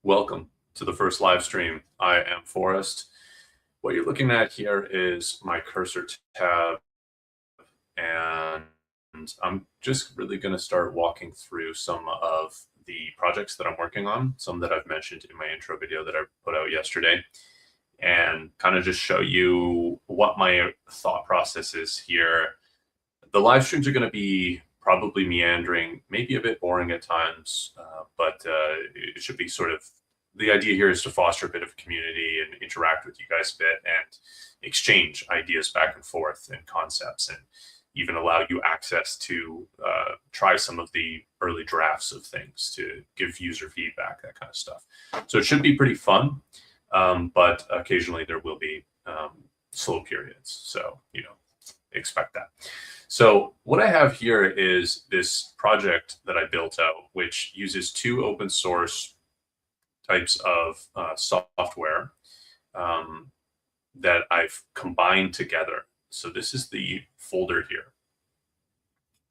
Welcome to the first live stream. I am Forrest. What you're looking at here is my cursor tab, and I'm just really going to start walking through some of the projects that I'm working on, some that I've mentioned in my intro video that I put out yesterday, and kind of just show you what my thought process is here. The live streams are going to be probably meandering, maybe a bit boring at times, but it should be sort of, the idea here is to foster a bit of community and interact with you guys a bit and exchange ideas back and forth and concepts, and even allow you access to try some of the early drafts of things to give user feedback, that kind of stuff. So it should be pretty fun, but occasionally there will be slow periods. So, expect that. So what I have here is this project that I built out, which uses two open source types of software that I've combined together. So this is the folder here.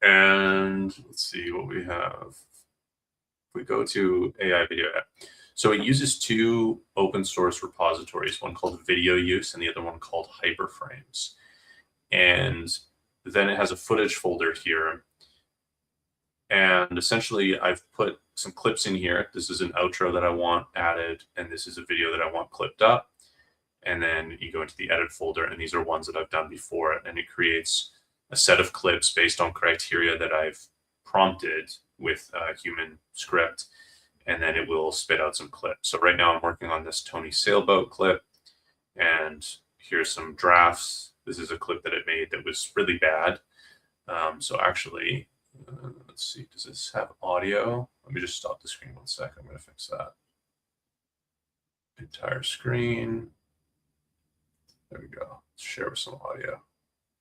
And let's see what we have. If we go to AI Video App. So it uses two open source repositories, one called Video Use and the other one called Hyperframes. And then it has a footage folder here. And essentially, I've put some clips in here. This is an outro that I want added, and this is a video that I want clipped up. And then you go into the edit folder, and these are ones that I've done before. And it creates a set of clips based on criteria that I've prompted with a human script. And then it will spit out some clips. So right now I'm working on this Tony Sailboat clip. And here's some drafts. This is a clip that it made that was really bad. So actually, let's see, does this have audio? Let me just stop the screen 1 second. I'm going to fix that. Entire screen. There we go. Let's share with some audio.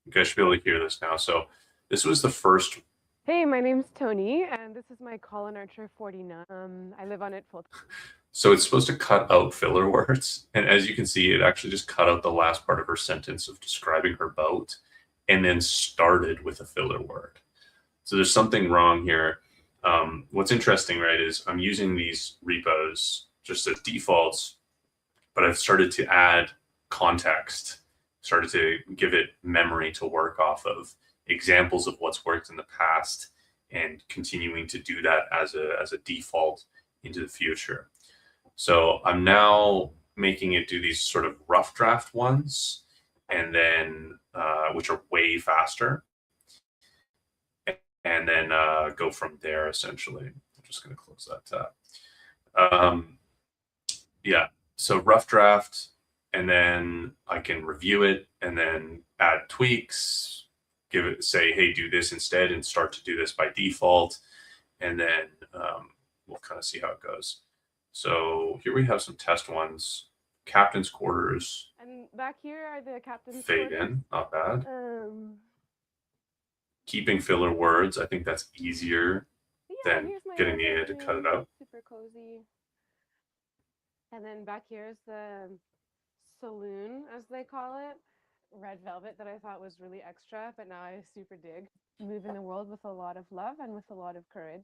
You guys should be able to hear this now. So this was the first. Hey, my name's Tony, and this is my Colin Archer 49. I live on it full time. So it's supposed to cut out filler words. And as you can see, it actually just cut out the last part of her sentence of describing her boat and then started with a filler word. So there's something wrong here. What's interesting, right, is I'm using these repos just as defaults, but I've started to add context, started to give it memory to work off of, examples of what's worked in the past, and continuing to do that as a default into the future. So I'm now making it do these sort of rough draft ones, and then which are way faster, and then go from there. Essentially, I'm just going to close that tab. Yeah, so rough draft, and then I can review it and then add tweaks, give it, say, hey, do this instead, and start to do this by default, and then we'll kind of see how it goes. So here we have some test ones. Captain's quarters. And back here are the captain's fade quarters. in, not bad. Keeping filler words, I think that's easier than getting the AI to cut it out. Super cozy. And then back here is the saloon, as they call it. Red velvet that I thought was really extra, but now I super dig. Move in the world with a lot of love and with a lot of courage.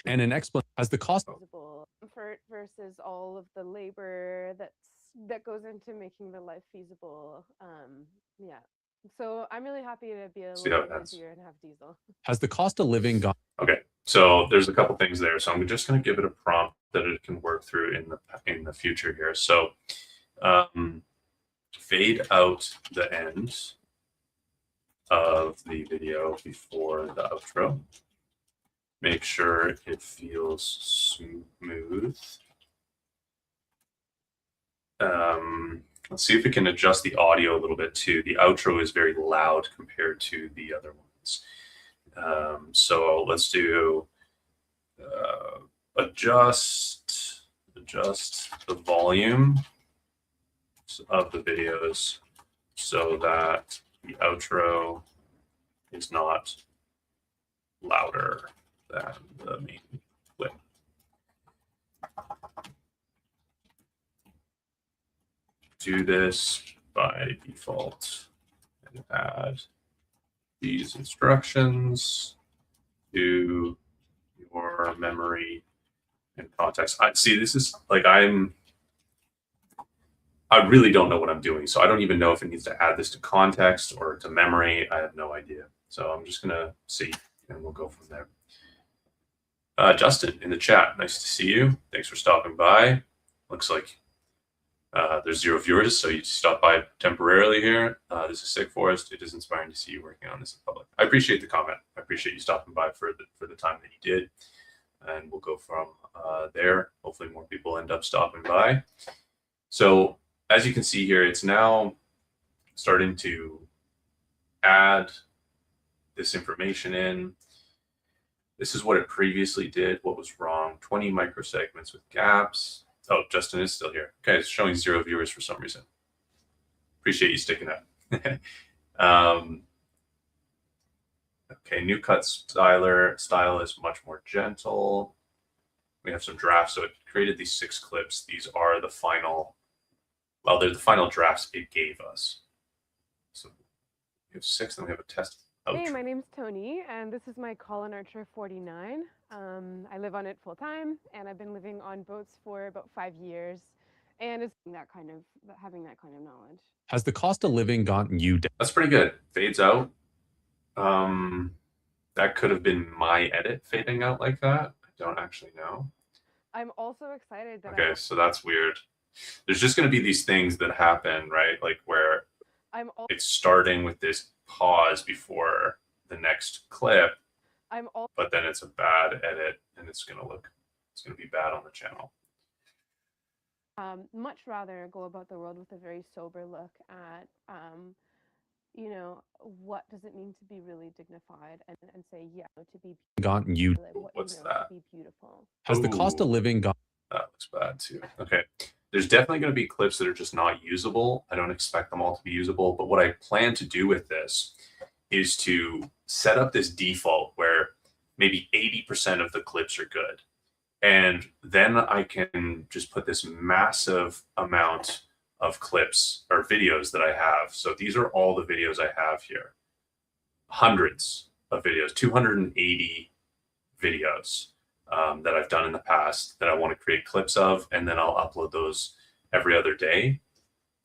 And an explanation as the cost effort versus all of the labor that goes into making the life feasible. Yeah. So I'm really happy to be a little bit busier and have diesel. Has the cost of living gone? Okay, so there's a couple things there. So I'm just going to give it a prompt that it can work through in the future here. So fade out the end of the video before the outro. Make sure it feels smooth. Let's see if we can adjust the audio a little bit too. The outro is very loud compared to the other ones. So let's do adjust the volume of the videos so that the outro is not louder than the main clip. Do this by default and add these instructions to your memory in context. I see. This is like I really don't know what I'm doing, so I don't even know if it needs to add this to context or to memory. I have no idea. So I'm just gonna see, and we'll go from there. Justin in the chat, nice to see you. Thanks for stopping by. Looks like there's 0 viewers, so you stopped by temporarily here. This is Sick Forest. It is inspiring to see you working on this in public. I appreciate the comment. I appreciate you stopping by for the time that you did, and we'll go from there. Hopefully, more people end up stopping by. So, as you can see here, it's now starting to add this information in. This is what it previously did. What was wrong? 20 microsegments with gaps. Oh, Justin is still here. Okay, it's showing 0 viewers for some reason. Appreciate you sticking up. Okay, new cut style is much more gentle. We have some drafts. So it created these 6 clips. These are the final, well, they're the final drafts it gave us. So we have 6, then we have a test. Ouch. Hey, my name's Tony, and this is my Colin Archer 49. I live on it full time, and I've been living on boats for about 5 years, and it's having that kind of knowledge. Has the cost of living gotten you down? That's pretty good. Fades out. That could have been my edit fading out like that. I don't actually know. I'm also excited that okay, so that's weird. There's just going to be these things that happen, right? Like where it's starting with this pause before the next clip, but then it's a bad edit and it's going to be bad on the channel. Much rather go about the world with a very sober look at, you know, what does it mean to be really dignified, and say, yeah, to be gotten you. What's that? To be beautiful. Has the cost of living gone? That looks bad too. Okay. There's definitely going to be clips that are just not usable. I don't expect them all to be usable, but what I plan to do with this is to set up this default where maybe 80% of the clips are good. And then I can just put this massive amount of clips or videos that I have. So these are all the videos I have here. Hundreds of videos, 280 videos. That I've done in the past that I want to create clips of, and then I'll upload those every other day.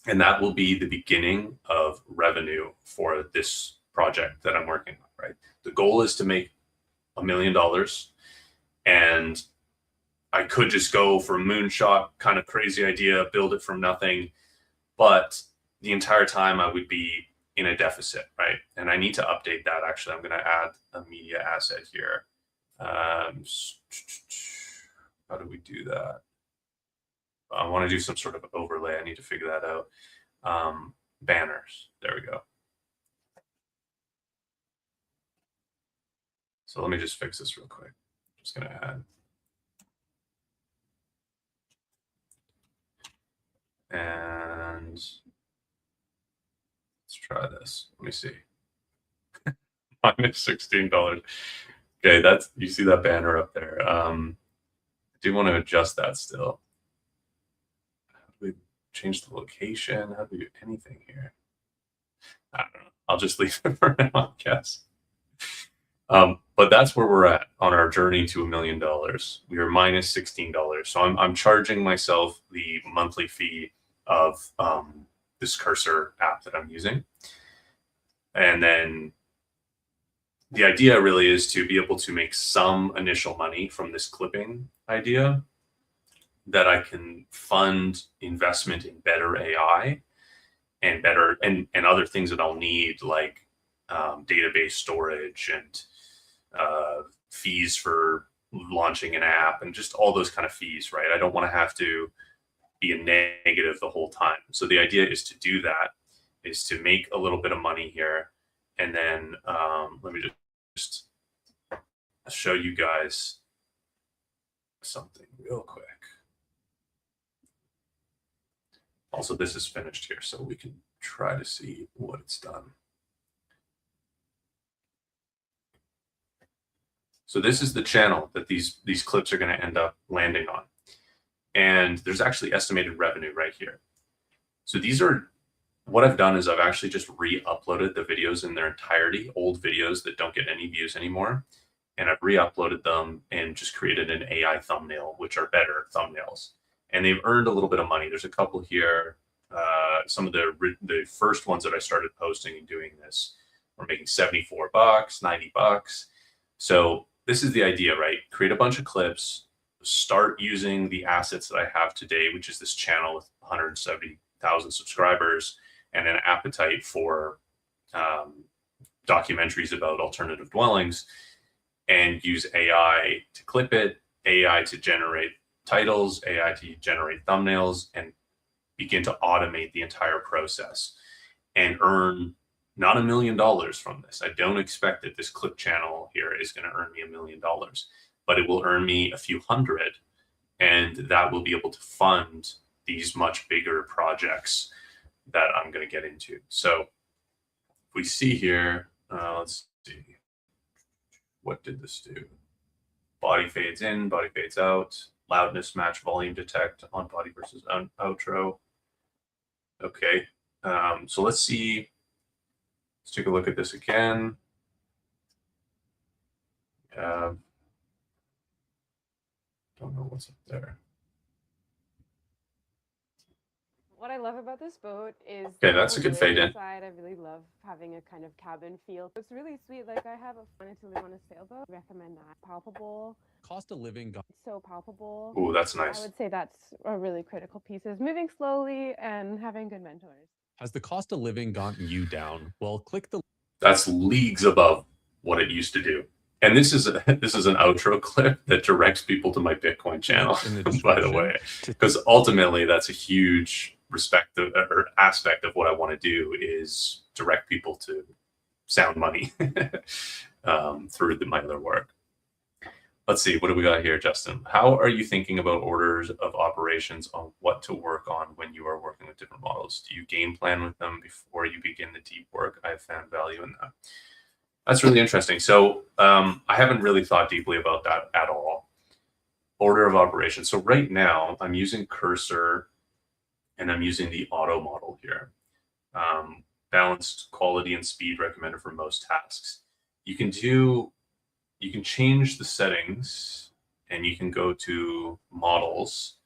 And that will be the beginning of revenue for this project that I'm working on, right? The goal is to make $1 million, and I could just go for a moonshot kind of crazy idea, build it from nothing, but the entire time I would be in a deficit, right? And I need to update that. Actually, I'm going to add a media asset here. How do we do that? I want to do some sort of overlay. I need to figure that out. Banners. There we go. So let me just fix this real quick. I'm just going to add. And let's try this. Let me see. Minus $16. Okay, that's, you see that banner up there. I do want to adjust that still. How do we change the location? How do we do anything here? I don't know. I'll just leave it for now, I guess. But that's where we're at on our journey to $1 million. We are minus $16. So I'm charging myself the monthly fee of this cursor app that I'm using. And then the idea really is to be able to make some initial money from this clipping idea that I can fund investment in better AI and better and other things that I'll need, like database storage and fees for launching an app and just all those kind of fees, right? I don't want to have to be a negative the whole time. So the idea is to do that, is to make a little bit of money here. And then let me just show you guys something real quick. Also, this is finished here, so we can try to see what it's done. So this is the channel that these clips are going to end up landing on. And there's actually estimated revenue right here. So these are, what I've done is I've actually just re-uploaded the videos in their entirety, old videos that don't get any views anymore. and I've re-uploaded them and just created an AI thumbnail, which are better thumbnails. And they've earned a little bit of money. There's a couple here. Some of the first ones that I started posting and doing this were making $74, $90. So this is the idea, right? Create a bunch of clips, start using the assets that I have today, which is this channel with 170,000 subscribers and an appetite for documentaries about alternative dwellings, and use AI to clip it, AI to generate titles, AI to generate thumbnails, and begin to automate the entire process and earn not $1 million from this. I don't expect that this clip channel here is going to earn me $1 million, but it will earn me a few hundred, and that will be able to fund these much bigger projects that I'm going to get into. So if we see here, let's see, what did this do? Body fades in, body fades out, loudness match volume detect on body versus outro. Okay, so let's see. Let's take a look at this again. Don't know what's up there. What I love about this boat is okay, that's a good fade in. inside. I really love having a kind of cabin feel. It's really sweet. Like I have a fun until they want a sailboat. I recommend that. Palpable. Cost of living gone. So palpable. Ooh, that's nice. I would say that's a really critical piece is moving slowly and having good mentors. Has the cost of living gotten you down? Well, click the. That's leagues above what it used to do. And this is an outro clip that directs people to my Bitcoin channel, by the way, because ultimately that's a huge aspect of what I want to do is direct people to sound money through my other work. Let's see, what do we got here, Justin? How are you thinking about orders of operations on what to work on when you are working with different models? Do you game plan with them before you begin the deep work? I have found value in that. That's really interesting. So I haven't really thought deeply about that at all. Order of operations. So right now I'm using Cursor and I'm using the auto model here. Balanced quality and speed recommended for most tasks. You can change the settings and you can go to models.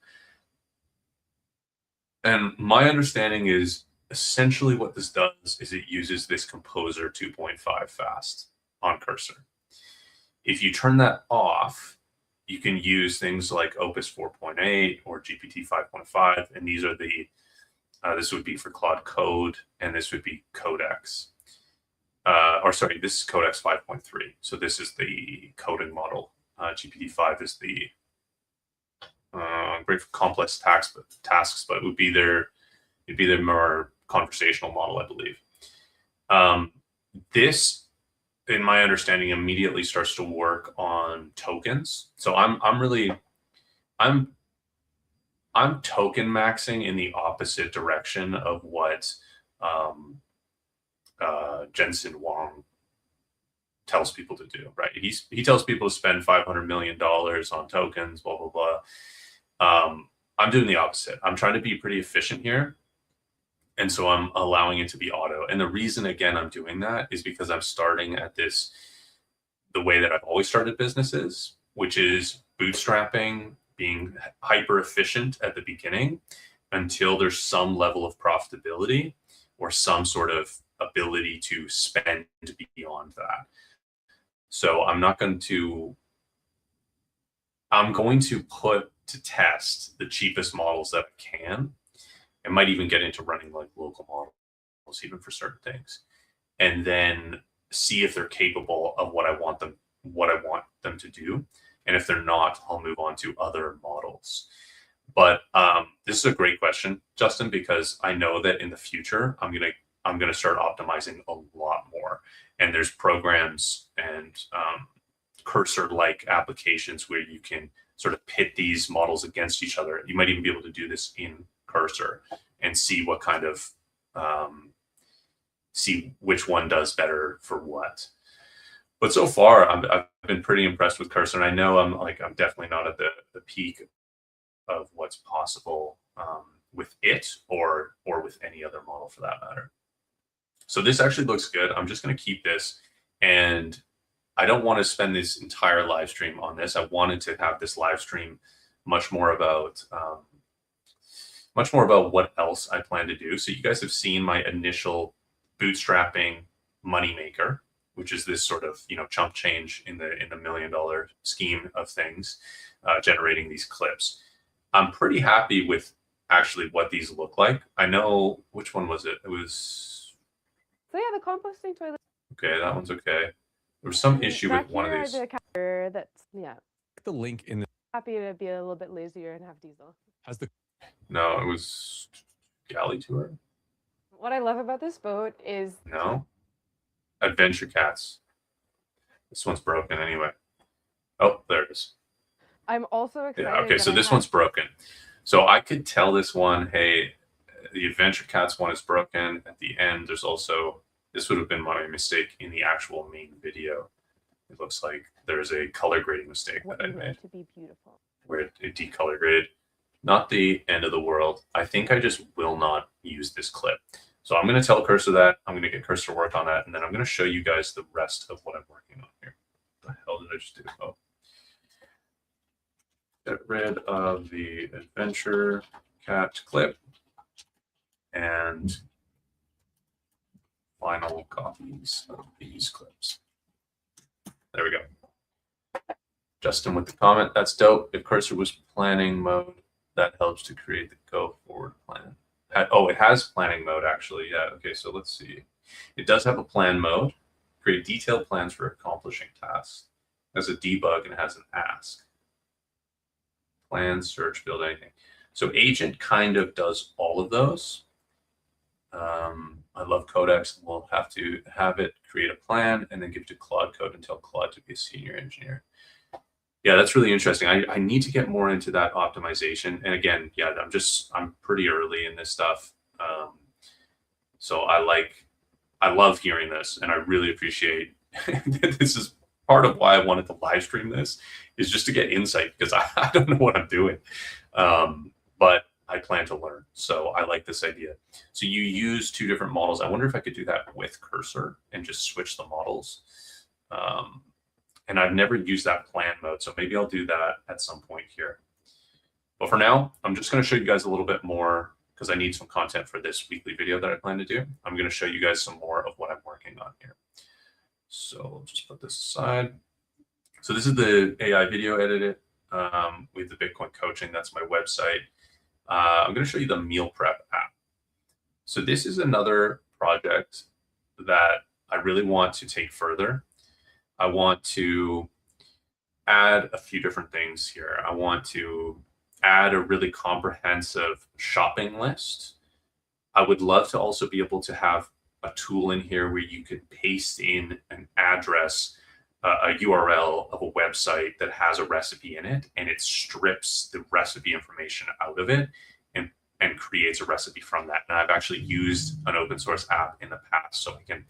And my understanding is essentially what this does is it uses this Composer 2.5 fast on Cursor. If you turn that off, you can use things like Opus 4.8 or GPT 5.5, and these are this would be for Claude Code, and this would be Codex. This is Codex 5.3. So this is the coding model. GPT-5 is the great for complex tasks, but it would be their more conversational model, I believe. This, in my understanding, immediately starts to work on tokens. So I'm token maxing in the opposite direction of what Jensen Huang tells people to do, right? He tells people to spend $500 million on tokens, blah, blah, blah. I'm doing the opposite. I'm trying to be pretty efficient here. And so I'm allowing it to be auto. And the reason, again, I'm doing that is because I'm starting at the way that I've always started businesses, which is bootstrapping, being hyper efficient at the beginning until there's some level of profitability or some sort of ability to spend beyond that. So I'm going to put to test the cheapest models that I can. I might even get into running like local models even for certain things, and then see if they're capable of what I want them to do. And if they're not, I'll move on to other models. But this is a great question, Justin, because I know that in the future I'm gonna start optimizing a lot more. And there's programs and Cursor-like applications where you can sort of pit these models against each other. You might even be able to do this in Cursor and see what kind of see which one does better for what. But so far, I've been pretty impressed with Cursor, and I know I'm definitely not at the peak of what's possible with it or with any other model for that matter. So this actually looks good. I'm just going to keep this, and I don't want to spend this entire live stream on this. I wanted to have this live stream much more about what else I plan to do. So you guys have seen my initial bootstrapping moneymaker, which is this sort of chump change in the $1 million scheme of things, generating these clips. I'm pretty happy with actually what these look like. I know which one was it. It was So yeah, the composting toilet. okay. That one's okay. There was some issue with one of these. The counter that's The link in the happy to be a little bit lazier and have diesel. has the No, it was galley tour. What I love about this boat is No, adventure cats. This one's broken anyway. Oh, there it is. I'm also excited. Yeah, okay, so this one's broken. So I could tell this one, hey, the adventure cats one is broken. At the end, there's also, this would have been my mistake in the actual main video. It looks like there's a color grading mistake that I made. To be beautiful. Where it decolor graded. Not the end of the world. I think I just will not use this clip. So I'm going to tell Cursor that. I'm going to get Cursor to work on that. And then I'm going to show you guys the rest of what I'm working on here. What the hell did I just do? Oh. Get rid of the adventure cat clip. And final copies of these clips. There we go. Justin with the comment. That's dope. If Cursor was planning mode, that helps to create the go forward plan. Oh, it has planning mode actually. Yeah. Okay. So let's see. It does have a plan mode. Create detailed plans for accomplishing tasks. It has a debug and it has an ask. Plan, search, build anything. So agent kind of does all of those. I love Codex. We'll have to have it create a plan and then give it to Claude Code and tell Claude to be a senior engineer. Yeah, that's really interesting. I need to get more into that optimization. And again, yeah, I'm pretty early in this stuff. So I love hearing this, and I really appreciate this is part of why I wanted to live stream this, is just to get insight, because I don't know what I'm doing. But I plan to learn. So I like this idea. So you use two different models. I wonder if I could do that with Cursor and just switch the models. And I've never used that plan mode, so maybe I'll do that at some point here. But for now, I'm just going to show you guys a little bit more, because I need some content for this weekly video that I plan to do. I'm going to show you guys some more of what I'm working on here. So I'll just put this aside. So this is the AI video edited with the Bitcoin coaching. That's my website. I'm going to show you the meal prep app. So this is another project that I really want to take further. I want to add a few different things here. I want to add a really comprehensive shopping list. I would love to also be able to have a tool in here where you could paste in an address, a URL of a website that has a recipe in it, and it strips the recipe information out of it and creates a recipe from that. And I've actually used an open source app in the past, so I can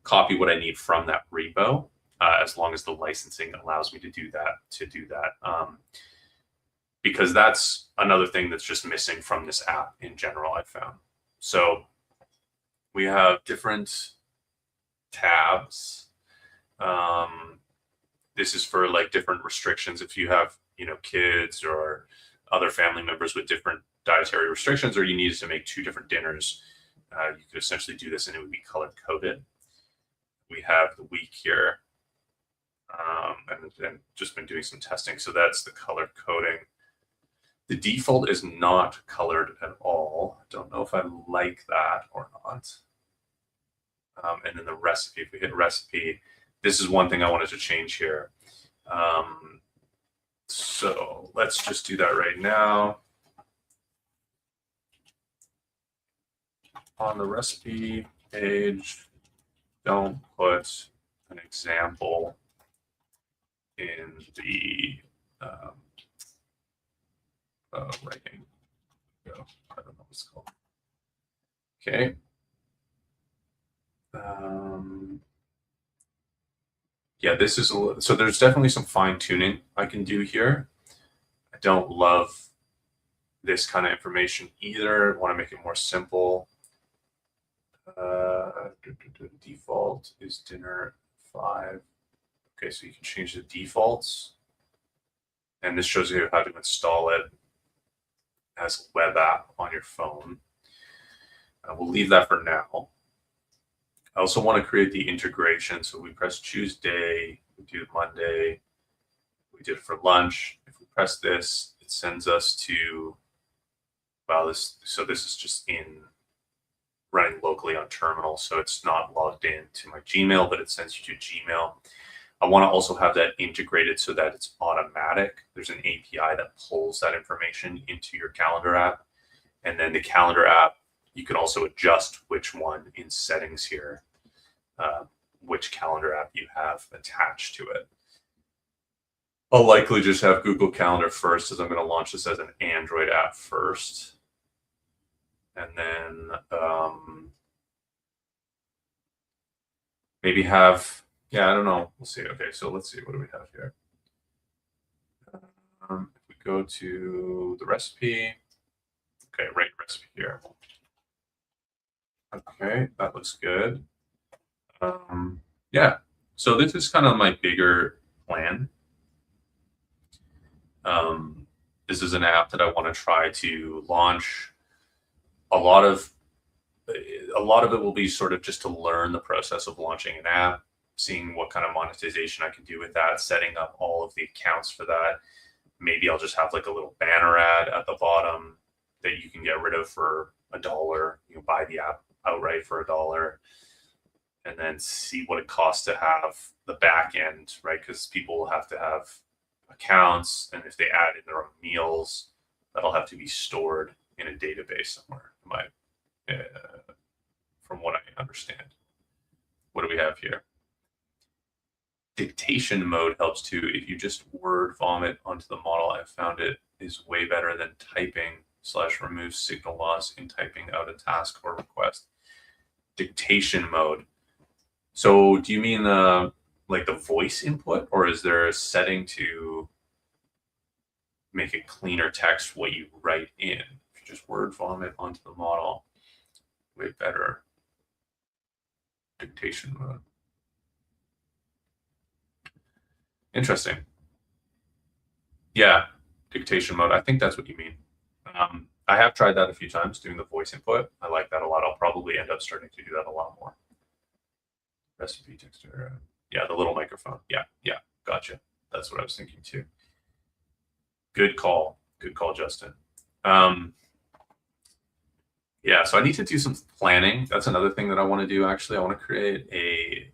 copy what I need from that repo, as long as the licensing allows me to do that. Because that's another thing that's just missing from this app in general, I've found. So we have different tabs. This is for like different restrictions. If you have, kids or other family members with different dietary restrictions, or you needed to make two different dinners, you could essentially do this and it would be color coded. We have the week here, and just been doing some testing. So that's the color coding. The default is not colored at all. Don't know if I like that or not. And then the recipe, if we hit recipe, this is one thing I wanted to change here. So let's just do that right now. On the recipe page, don't put an example in the writing. I don't know what it's called. Okay. Yeah, this is so there's definitely some fine tuning I can do here. I don't love this kind of information either. I want to make it more simple. Default is dinner 5. Okay, so you can change the defaults. And this shows you how to install it as a web app on your phone. We'll leave that for now. I also want to create the integration. So we press choose day, we do Monday, we did it for lunch. If we press this, it sends us to, well, this is just in running locally on terminal. So it's not logged in to my Gmail, but it sends you to Gmail. I want to also have that integrated so that it's automatic. There's an API that pulls that information into your calendar app. And then the calendar app, you can also adjust which one in settings here, which calendar app you have attached to it. I'll likely just have Google Calendar first, as I'm going to launch this as an Android app first. And then maybe have, yeah, I don't know. We'll see. Okay, so let's see. What do we have here? If we go to the recipe, okay, write recipe here. Okay, that looks good. Yeah, so this is kind of my bigger plan. This is an app that I want to try to launch. A lot of it will be sort of just to learn the process of launching an app, seeing what kind of monetization I can do with that, setting up all of the accounts for that. Maybe I'll just have like a little banner ad at the bottom that you can get rid of for $1. You can buy the app outright for $1, and then see what it costs to have the back end, right? Because people will have to have accounts, and if they add in their own meals, that'll have to be stored in a database somewhere. From what I understand. What do we have here? Dictation mode helps too. If you just word vomit onto the model, I've found it is way better than typing / remove signal loss in typing out a task or request. Dictation mode. So do you mean like the voice input, or is there a setting to make it cleaner text what you write in? If you just word vomit onto the model, way better. Dictation mode. Interesting. Yeah, dictation mode. I think that's what you mean. I have tried that a few times, doing the voice input. I like that a lot. I'll probably end up starting to do that a lot more. Recipe texture. Yeah, the little microphone. Yeah, gotcha. That's what I was thinking too. Good call. Good call, Justin. Yeah, so I need to do some planning. That's another thing that I want to do, actually. I want to create a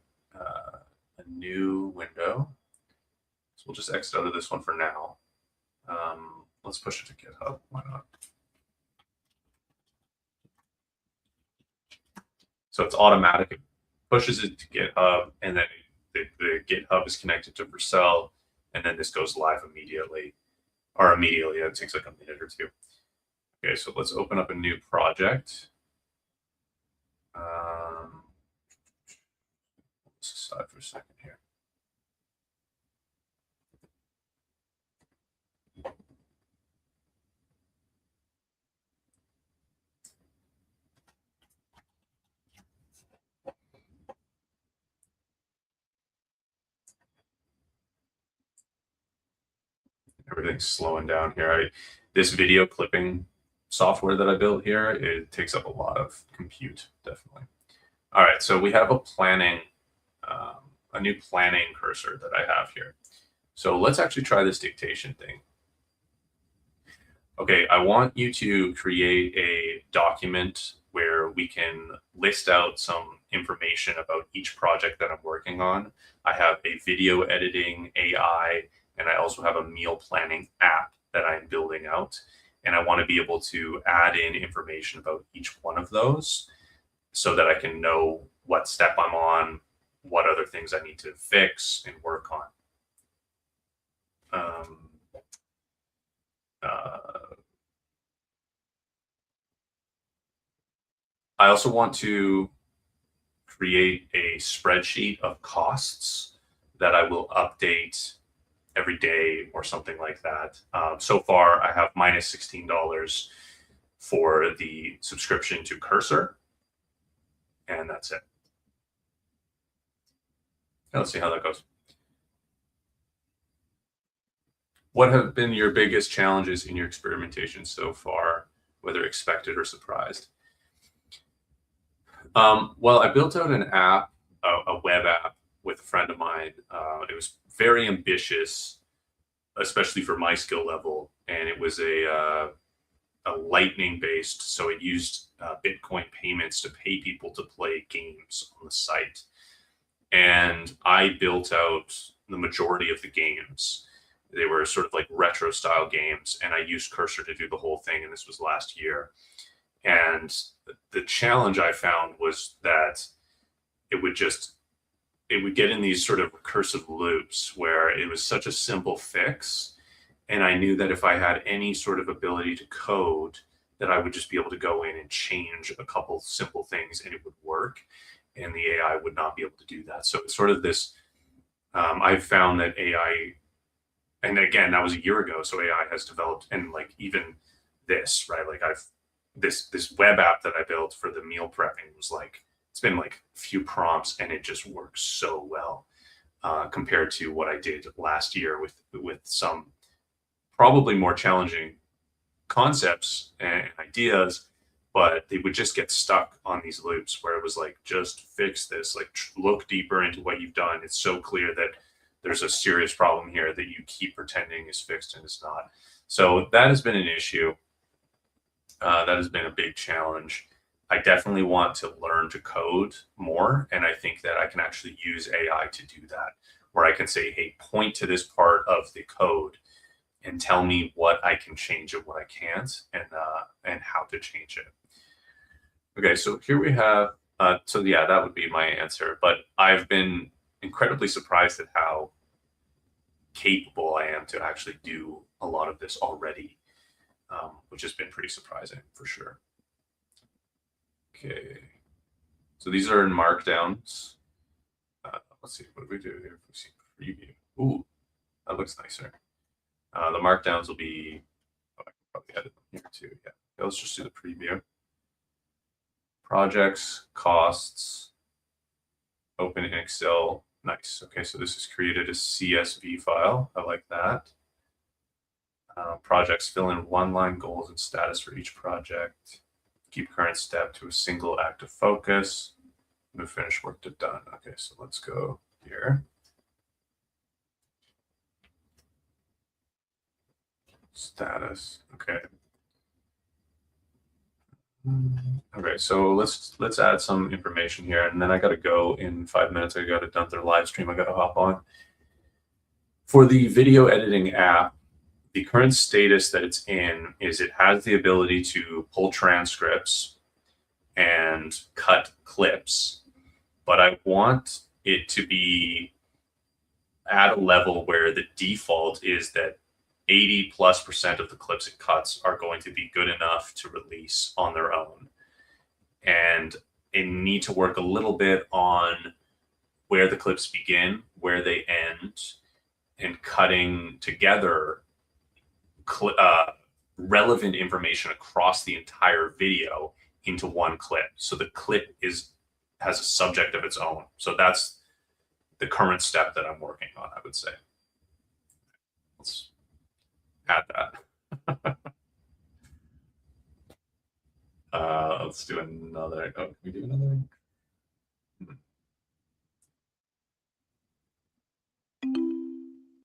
new window. So we'll just exit out of this one for now. Let's push it to GitHub. Why not? So it's automatic. It pushes it to GitHub, and then the GitHub is connected to Vercel, and then this goes live immediately. It takes like a minute or two. Okay, so let's open up a new project. Let's aside for a second here. Everything's slowing down here. This video clipping software that I built here, it takes up a lot of compute, definitely. All right, so we have a new planning cursor that I have here. So let's actually try this dictation thing. Okay, I want you to create a document where we can list out some information about each project that I'm working on. I have a video editing AI, and I also have a meal planning app that I'm building out. And I want to be able to add in information about each one of those so that I can know what step I'm on, what other things I need to fix and work on. I also want to create a spreadsheet of costs that I will update every day or something like that. So far, I have minus $16 for the subscription to Cursor, and that's it. Now let's see how that goes. what have been your biggest challenges in your experimentation so far, whether expected or surprised? Well, I built out an app, a web app with a friend of mine. It was very ambitious, especially for my skill level, and it was a Lightning based, so it used Bitcoin payments to pay people to play games on the site. And I built out the majority of the games. They were sort of like retro style games, and I used Cursor to do the whole thing. And this was last year. And the challenge I found was that it would get in these sort of recursive loops where it was such a simple fix. And I knew that if I had any sort of ability to code, that I would just be able to go in and change a couple simple things and it would work. And the AI would not be able to do that. So it's sort of this, I've found that AI, and again, that was a year ago. So AI has developed, and like even this, right? Like this web app that I built for the meal prepping was like, it's been like a few prompts and it just works so well compared to what I did last year with some probably more challenging concepts and ideas, but they would just get stuck on these loops where it was like, just fix this, like look deeper into what you've done. It's so clear that there's a serious problem here that you keep pretending is fixed and it's not. So that has been an issue. That has been a big challenge. I definitely want to learn to code more. And I think that I can actually use AI to do that, where I can say, hey, point to this part of the code and tell me what I can change and what I can't, and how to change it. Okay, so here we have, so yeah, that would be my answer. But I've been incredibly surprised at how capable I am to actually do a lot of this already, which has been pretty surprising for sure. Okay, so these are in markdowns. Let's see, what do we do here? We see preview. Ooh, that looks nicer. The markdowns will be, I can probably edit them here too. Yeah, let's just do the preview. Projects, costs, open in Excel. Nice. Okay, so this has created a CSV file. I like that. Projects, fill in one-line goals and status for each project. Keep current step to a single active focus. Move finished work to done. Okay, so let's go here. Status. Okay. Okay, so let's add some information here, and then I got to go in 5 minutes. I got another live stream I got to hop on. For the video editing app, the current status that it's in is it has the ability to pull transcripts and cut clips, but I want it to be at a level where the default is that 80+% of the clips it cuts are going to be good enough to release on their own. And it need to work a little bit on where the clips begin, where they end, and cutting together relevant information across the entire video into one clip. So the clip has a subject of its own. So that's the current step that I'm working on, I would say. Let's add that. Let's do another. Oh, can we do another one?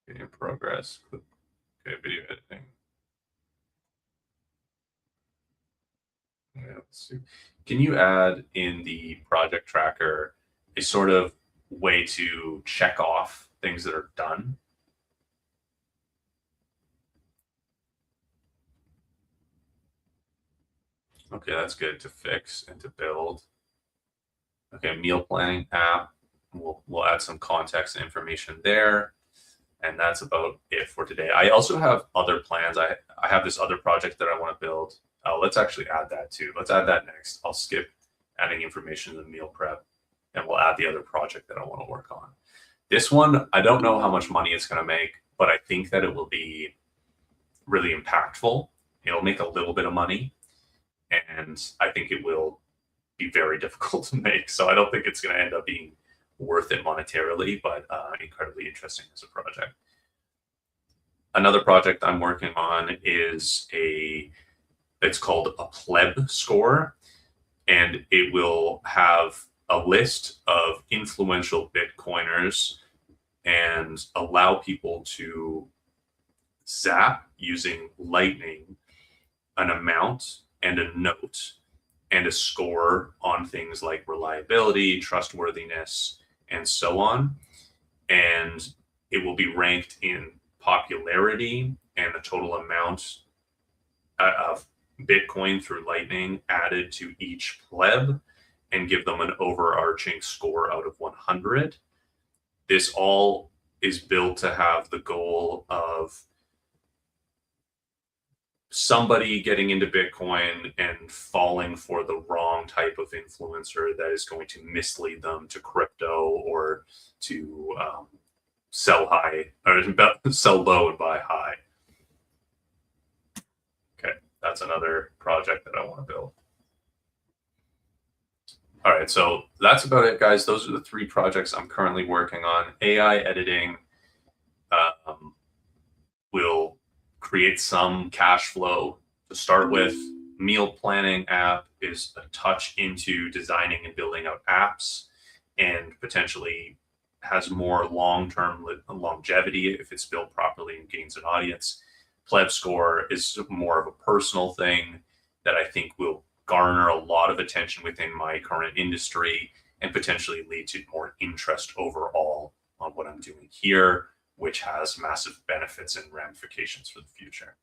Okay, in progress. Okay, video editing. Yeah, let's see. Can you add in the project tracker a sort of way to check off things that are done? Okay, that's good to fix and to build. Okay, meal planning app. We'll add some context and information there. And that's about it for today. I also have other plans. I have this other project that I want to build. Let's actually add that too. Let's add that next. I'll skip adding information to the meal prep, and we'll add the other project that I want to work on. This one, I don't know how much money it's going to make, but I think that it will be really impactful. It'll make a little bit of money, and I think it will be very difficult to make. So I don't think it's going to end up being worth it monetarily, but incredibly interesting as a project. Another project I'm working on is it's called a pleb score, and it will have a list of influential Bitcoiners and allow people to zap using Lightning an amount and a note and a score on things like reliability, trustworthiness, and so on. And it will be ranked in popularity and the total amount of Bitcoin through Lightning added to each pleb and give them an overarching score out of 100. This all is built to have the goal of somebody getting into Bitcoin and falling for the wrong type of influencer that is going to mislead them to crypto or to sell high or sell low and buy high. Okay, that's another project that I want to build. All right, so that's about it, guys. Those are the 3 projects I'm currently working on. AI editing will create some cash flow to start with. Meal planning app is a touch into designing and building out apps, and potentially has more long-term longevity if it's built properly and gains an audience. Pleb score is more of a personal thing that I think will garner a lot of attention within my current industry and potentially lead to more interest overall on what I'm doing here, which has massive benefits and ramifications for the future.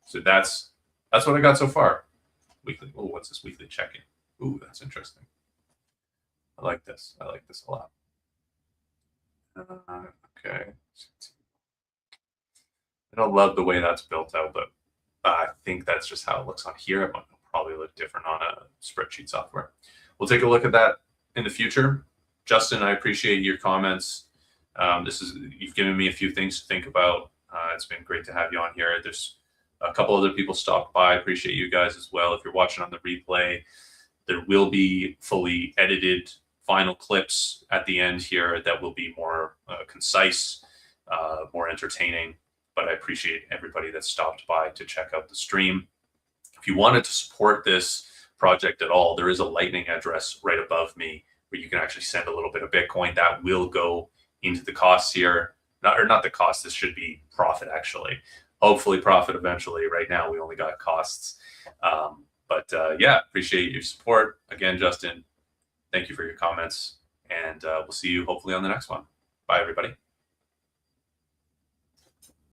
So that's what I got so far. Weekly. Oh, what's this weekly check-in? Ooh, that's interesting. I like this. I like this a lot. Okay. I don't love the way that's built out, but I think that's just how it looks on here. It will probably look different on a spreadsheet software. We'll take a look at that in the future. Justin, I appreciate your comments. You've given me a few things to think about. It's been great to have you on here. There's a couple other people stopped by. I appreciate you guys as well. If you're watching on the replay, there will be fully edited final clips at the end here that will be more concise, more entertaining. But I appreciate everybody that stopped by to check out the stream. If you wanted to support this project at all, there is a Lightning address right above me where you can actually send a little bit of Bitcoin. That will go into the costs here. Not the cost, this should be profit actually. Hopefully profit eventually. Right now we only got costs. Yeah, appreciate your support. Again, Justin, thank you for your comments, and we'll see you hopefully on the next one. Bye, everybody.